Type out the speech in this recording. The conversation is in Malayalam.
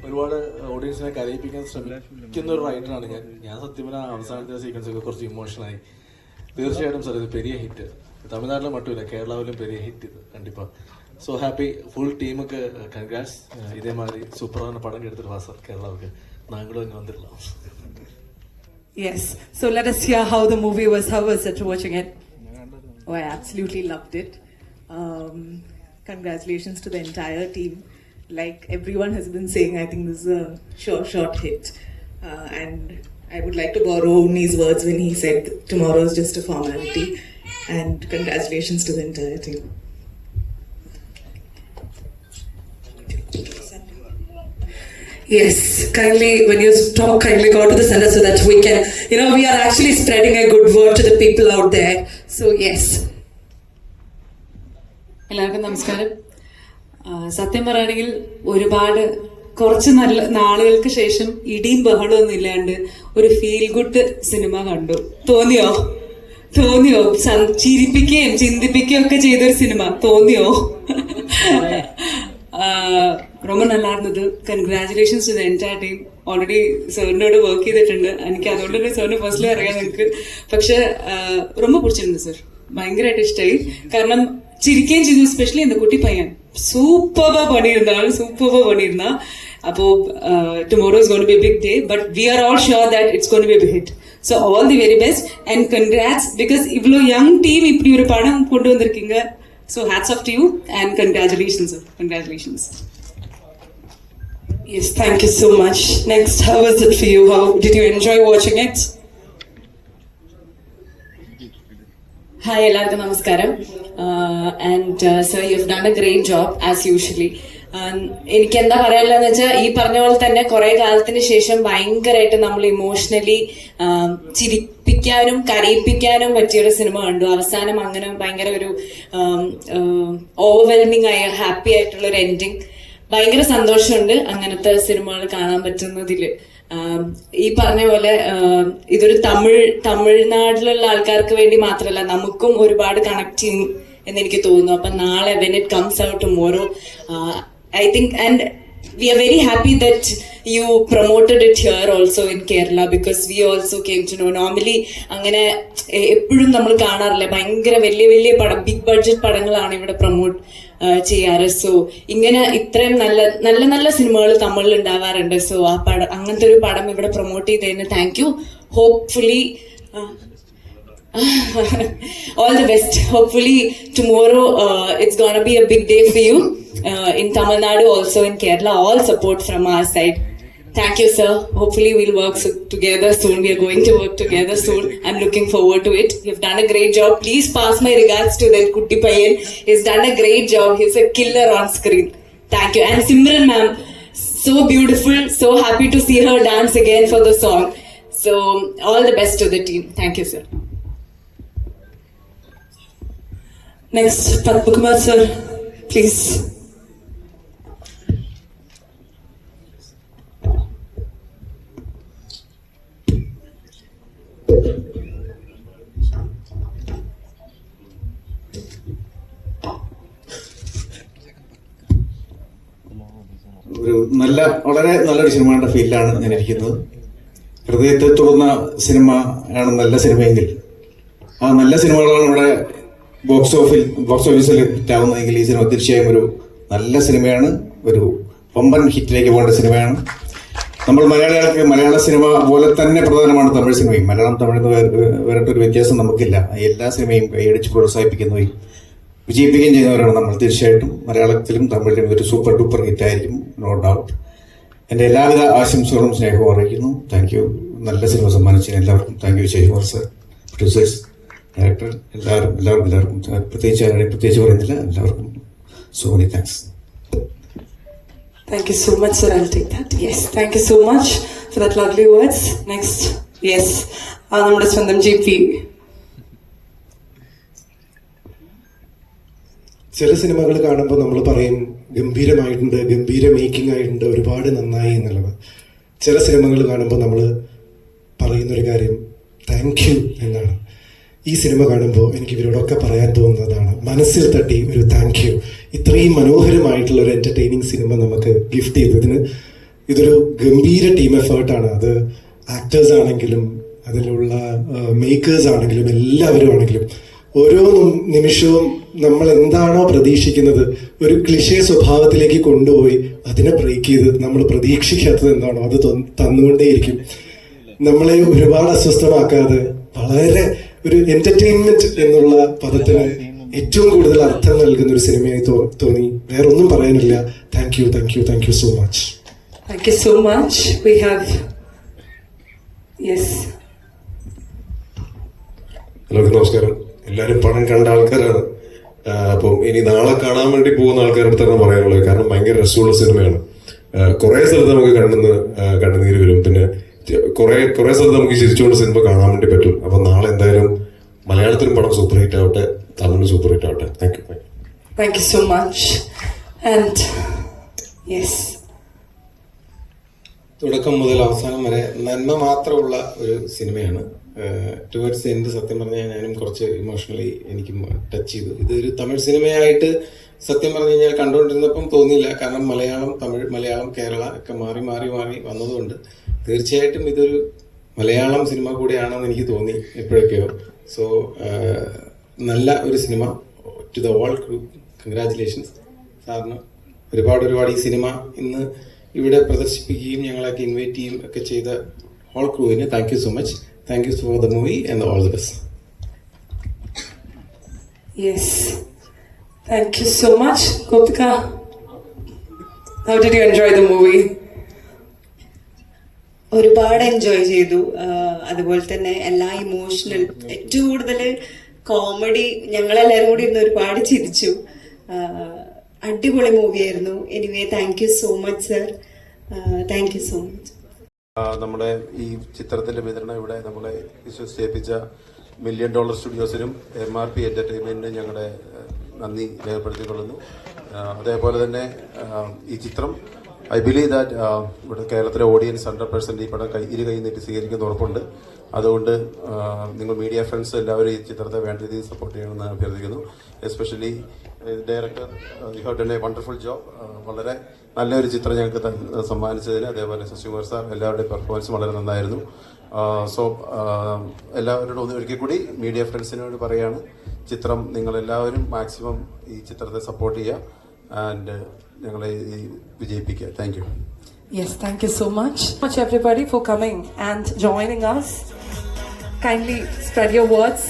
ഒരുപാട് ഓഡിയൻസിനെ കരയിപ്പിക്കാൻ ശ്രമിക്കുന്ന ഒരു റൈറ്ററാണ് ഞാൻ സത്യം പറഞ്ഞാൽ അവസാനത്തെ സീക്വൻസ് ഒക്കെ കുറച്ച് ഇമോഷണലായി. തീർച്ചയായിട്ടും സാർ ഇത് പെരിയ ഹിറ്റ്, തമിഴ്നാട്ടിലും മറ്റുമില്ല, കേരളാവിലും പെരിയ ഹിറ്റ് ഇത് കണ്ടിപ്പാ. സോ ഹാപ്പി ഫുൾ ടീമുക്ക് കൺഗ്രാറ്റ്സ്. ഇതേമാതിരി സൂപ്പറാன പടം എടുത്തിട്ട് വാ സാർ കേരളാവുക്ക് നാங்களும் இங்கே வந்துடலாம். Yes, so let us hear how the movie was. How was it watching it? Oh, I absolutely loved it. Congratulations to the entire team. Like everyone has been saying, I think this is a short hit. And I would like to borrow Uni's words when he said tomorrow is just a formality. And congratulations to the entire team. Yes, kindly, when you talk, kindly go to the center so that we can, we are actually spreading a good word to the people out there. So, yes. എല്ലാവർക്കും നമസ്കാരം. സത്യം പറയുകയാണെങ്കിൽ ഒരുപാട് കുറച്ച് നല്ല നാളുകൾക്ക് ശേഷം ഇടിയും ബഹളമൊന്നും ഇല്ലാണ്ട് ഒരു ഫീൽ ഗുഡ് സിനിമ കണ്ടു. തോന്നിയോ? ചിരിപ്പിക്കുകയും ചിന്തിപ്പിക്കുകയും ഒക്കെ ചെയ്തൊരു സിനിമ തോന്നിയോ? ரொம்ப நல்லா இருந்தது. Congratulations to the entire team. Already സാറിനോട് വർക്ക് ചെയ്തിട്ടുണ്ട്. എനിക്ക് അതുകൊണ്ട് തന്നെ സാറിന് ഫസ്റ്റിലേ അറിയാം നിങ്ങൾക്ക്. പക്ഷെ ரொம்ப പിടിച്ചിരുന്നു സാർ. ഭയങ്കരമായിട്ട് ഇഷ്ടമായി. കാരണം ചിരിക്കുകയും ചെയ്തു. എസ്പെഷ്യലി இந்த കുട്ടി പയ്യൻ സൂപ്പറാ പണിയിരുന്ന. അപ്പോ tomorrow is going to be a big day, but we are all sure that it's going to be a big hit. So all the very best and congrats. Because ഇவ்வளோ யங் டீம் இப்படி ஒரு படம் கொண்டு வந்திருக்கீங்க. So hats off to you and congratulations, sir. Congratulations. Yes, thank you so much. Next, how was it for you? How did you enjoy watching it? Hi, എല്ലാവർക്കും നമസ്കാരം. And sir, you've done a great job as usually. എനിക്ക് എന്താ പറയാനുള്ളതെന്ന് വെച്ചാൽ ഈ പറഞ്ഞ പോലെ തന്നെ കുറെ കാലത്തിന് ശേഷം ഭയങ്കരമായിട്ട് നമ്മൾ ഇമോഷണലി ചിരിപ്പിക്കാനും കരയിപ്പിക്കാനും പറ്റിയൊരു സിനിമ കണ്ടു. അവസാനം അങ്ങനെ ഭയങ്കര ഒരു ഓവർവെൽമിംഗ് ആയ ഹാപ്പി ആയിട്ടുള്ള ഒരു എൻഡിങ്. ഭയങ്കര സന്തോഷമുണ്ട് അങ്ങനത്തെ സിനിമകൾ കാണാൻ പറ്റുന്നതിൽ. ഈ പറഞ്ഞ പോലെ ഇതൊരു തമിഴ്നാട്ടിലുള്ള ആൾക്കാർക്ക് വേണ്ടി മാത്രമല്ല, നമുക്കും ഒരുപാട് കണക്ട് ചെയ്യും എന്നെനിക്ക് തോന്നുന്നു. അപ്പൊ നാളെ when it comes out tomorrow, I think, and we are very happy that you promoted it here also in Kerala, because we also came to know. Normally അങ്ങനെ എപ്പോഴും നമ്മൾ കാണാറില്ല. ഭയങ്കര വലിയ വലിയ പടം, ബിഗ് ബഡ്ജറ്റ് പടങ്ങളാണ് ഇവിടെ പ്രൊമോട്ട് ചെയ്യാറ്. സോ ഇങ്ങനെ ഇത്രയും നല്ല നല്ല സിനിമകൾ തമിഴിൽ ഉണ്ടാവാറുണ്ട്. സോ ആ പടം, അങ്ങനത്തെ ഒരു പടം ഇവിടെ പ്രൊമോട്ട് ചെയ്തതിന് thank you. Hopefully all the best. Hopefully tomorrow it's gonna be a big day for you in Tamil Nadu, also in Kerala. All support from our side. Thank you, sir. Hopefully we'll work together soon. We are going to work together soon. I'm looking forward to it. You've done a great job. Please pass my regards to that Kutti Payyan. He's done a great job. He's a killer on screen. Thank you. And Simran ma'am, so beautiful. So happy to see her dance again for the song. So all the best to the team. Thank you, sir. Next, Padmakumar sir, please. വളരെ നല്ലൊരു സിനിമയുടെ ഫീലിലാണ് ഞാൻ ഇരിക്കുന്നത്. ഹൃദയത്തെ തൊടുന്ന സിനിമ ആണ് നല്ല സിനിമയെങ്കിൽ, ആ നല്ല സിനിമകളാണ് ഇവിടെ ബോക്സ് ഓഫീസിൽ ഹിറ്റാവുന്നതെങ്കിൽ ഈ സിനിമ തീർച്ചയായും ഒരു നല്ല സിനിമയാണ്. ഒരു വമ്പൻ ഹിറ്റിലേക്ക് പോകേണ്ട സിനിമയാണ്. നമ്മൾ മലയാളികൾക്ക് മലയാള സിനിമ പോലെ തന്നെ പ്രധാനമാണ് തമിഴ് സിനിമയും. മലയാളം തമിഴ് വേറിട്ടൊരു വ്യത്യാസം നമുക്കില്ല. എല്ലാ സിനിമയും കൈയടിച്ച് പ്രോത്സാഹിപ്പിക്കുന്നവയും വിജയിപ്പിക്കുകയും ചെയ്യുന്നവരാണ് നമ്മൾ. തീർച്ചയായിട്ടും മലയാളത്തിലും തമിഴിലും ഒരു സൂപ്പർ ഡൂപ്പർ ഹിറ്റായിരിക്കും, നോ ഡൗട്ട്. എൻ്റെ എല്ലാവിധ ആശംസകളും സ്നേഹവും അറിയിക്കുന്നു. Thank you. നല്ല സിനിമ സമ്മാനിച്ചതിന് എല്ലാവർക്കും thank you. Sasikumar sir, producers, director, എല്ലാവർക്കും പ്രത്യേകിച്ച് പറയുന്നില്ല. എല്ലാവർക്കും so many thanks. Thank you so much, sir. I'll take that. Yes, thank you so much for that lovely words. Next, yes, നമ്മുടെ സ്വന്തം GP. ചില സിനിമകൾ കാണുമ്പോൾ നമ്മൾ പറയും ഗംഭീരമായിട്ടുണ്ട്, ഗംഭീര മേക്കിംഗ് ആയിട്ടുണ്ട്, ഒരുപാട് നന്നായി എന്നുള്ളത്. ചില സിനിമകൾ കാണുമ്പോൾ നമ്മൾ പറയുന്നൊരു കാര്യം താങ്ക് യു എന്നാണ്. ഈ സിനിമ കാണുമ്പോൾ എനിക്ക് ഇവരോടൊക്കെ പറയാൻ തോന്നുന്നതാണ്, മനസ്സിൽ തട്ടി ഒരു താങ്ക് യു. ഇത്രയും മനോഹരമായിട്ടുള്ള ഒരു എൻ്റർടൈനിങ് സിനിമ നമുക്ക് ഗിഫ്റ്റ് ചെയ്തതിന് ഇതൊരു ഗംഭീര ടീം എഫേർട്ടാണ്. അത് ആക്ടേഴ്സ് ആണെങ്കിലും അതിലുള്ള മേക്കേഴ്സ് ആണെങ്കിലും എല്ലാവരും ആണെങ്കിലും ഓരോ നിമിഷവും നമ്മൾ എന്താണോ പ്രതീക്ഷിക്കുന്നത് ഒരു ക്ലിഷേ സ്വഭാവത്തിലേക്ക് കൊണ്ടുപോയി അതിനെ ബ്രേക്ക് ചെയ്ത് നമ്മൾ പ്രതീക്ഷിക്കാത്തത് എന്താണോ അത് തന്നുകൊണ്ടേയിരിക്കും. നമ്മളെ ഒരുപാട് അസ്വസ്ഥമാക്കാതെ വളരെ ഒരു എന്റർടൈൻമെന്റ് എന്നുള്ള പദത്തിന് ഏറ്റവും കൂടുതൽ അർത്ഥം നൽകുന്ന ഒരു സിനിമയായി തോന്നി. വേറൊന്നും പറയാനില്ല. Thank you so much. Thank you so much. We have, yes. എല്ലാവർക്കും നമസ്കാരം. എല്ലാവരും പടം കണ്ട ആൾക്കാരാണ്. അപ്പം ഇനി നാളെ കാണാൻ വേണ്ടി പോകുന്ന ആൾക്കാരുടെ തന്നെ പറയാനുള്ളത്, കാരണം ഭയങ്കര രസമുള്ള സിനിമയാണ്. കുറെ സ്ഥലത്ത് നമുക്ക് കണ്ണുനീര് വരും. പിന്നെ കുറെ സ്ഥലത്ത് നമുക്ക് ചിരിച്ചുകൊണ്ട് സിനിമ കാണാൻ വേണ്ടി പറ്റും. അപ്പൊ നാളെ എന്തായാലും മലയാളത്തിലും പടം സൂപ്പർ ഹിറ്റ് ആവട്ടെ, തമിഴിലും സൂപ്പർ ഹിറ്റ് ആവട്ടെ. Thank you so much. And yes. തുടക്കം മുതൽ അവസാനം വരെ നന്മ മാത്രമുള്ള ഒരു സിനിമയാണ്. ടുവേർഡ്സ് എൻഡ് സത്യം പറഞ്ഞാൽ ഞാനും കുറച്ച് ഇമോഷണലി എനിക്ക് ടച്ച് ചെയ്തു. ഇതൊരു തമിഴ് സിനിമയായിട്ട് സത്യം പറഞ്ഞു കഴിഞ്ഞാൽ കണ്ടുകൊണ്ടിരുന്നപ്പം തോന്നിയില്ല. കാരണം മലയാളം, തമിഴ്, മലയാളം, കേരള ഒക്കെ മാറി മാറി മാറി വന്നതുകൊണ്ട് തീർച്ചയായിട്ടും ഇതൊരു മലയാളം സിനിമ കൂടിയാണെന്ന് എനിക്ക് തോന്നി എപ്പോഴൊക്കെയോ. സോ നല്ല ഒരു സിനിമ. To the all crew congratulations. സാറിന് ഒരുപാട് ഈ സിനിമ ഇന്ന് ഇവിടെ പ്രദർശിപ്പിക്കുകയും ഞങ്ങളൊക്കെ ഇൻവൈറ്റ് ചെയ്യുകയും ഒക്കെ ചെയ്ത ഹോൾ ക്രൂവിന് thank you so much. Thank you for the movie and all the best. Yes. Thank you so much. Gopika, how did you enjoy the movie? ഒരുപാട് എൻജോയ് ചെയ്തു. അതുപോലെ തന്നെ എല്ലാ ഇമോഷണൽ, ഏറ്റവും കൂടുതൽ കോമഡി, ഞങ്ങളെല്ലാവരും കൂടി ഇരുന്ന് ഒരുപാട് ചിരിച്ചു. അടിപൊളി മൂവിയായിരുന്നു. Anyway thank you so much sir. Thank you so much. നമ്മുടെ ഈ ചിത്രത്തിന്റെ വിതരണം ഇവിടെ നമ്മളെ വിശ്വസിച്ചേൽപ്പിച്ച $1 മില്യൺ സ്റ്റുഡിയോസിനും MRP എന്റർടൈൻമെന്റിനും ഞങ്ങളുടെ നന്ദി രേഖപ്പെടുത്തിക്കൊള്ളുന്നു. അതേപോലെ തന്നെ ഈ ചിത്രം ഐ ബിലീവ് ദാറ്റ് ഇവിടെ കേരളത്തിലെ ഓഡിയൻസ് 100% ഈ പടം ഇരു കൈ നീട്ടി സ്വീകരിക്കുന്ന ഉറപ്പുണ്ട്. അതുകൊണ്ട് നിങ്ങൾ മീഡിയ ഫ്രണ്ട്സ് എല്ലാവരും ഈ ചിത്രത്തെ വേണ്ട രീതിയിൽ സപ്പോർട്ട് ചെയ്യണമെന്ന് അഭ്യർത്ഥിക്കുന്നു. Especially director, you have done A wonderful job. വളരെ നല്ലൊരു ചിത്രം ഞങ്ങൾക്ക് സമ്മാനിച്ചതിന്, അതേപോലെ ശശികുമാർ സാർ, എല്ലാവരുടെയും പെർഫോമൻസ് വളരെ നന്നായിരുന്നു. സോ എല്ലാവരോടും ഒരിക്കൽ കൂടി മീഡിയ ഫ്രണ്ട്സിനോട് പറയാണ്, ചിത്രം നിങ്ങളെല്ലാവരും മാക്സിമം ഈ ചിത്രത്തെ സപ്പോർട്ട് ചെയ്യുക ആൻഡ് ഞങ്ങളെ വിജയിപ്പിക്കുക. Thank you. Yes, thank you so much everybody for coming and joining us. Kindly spread your words.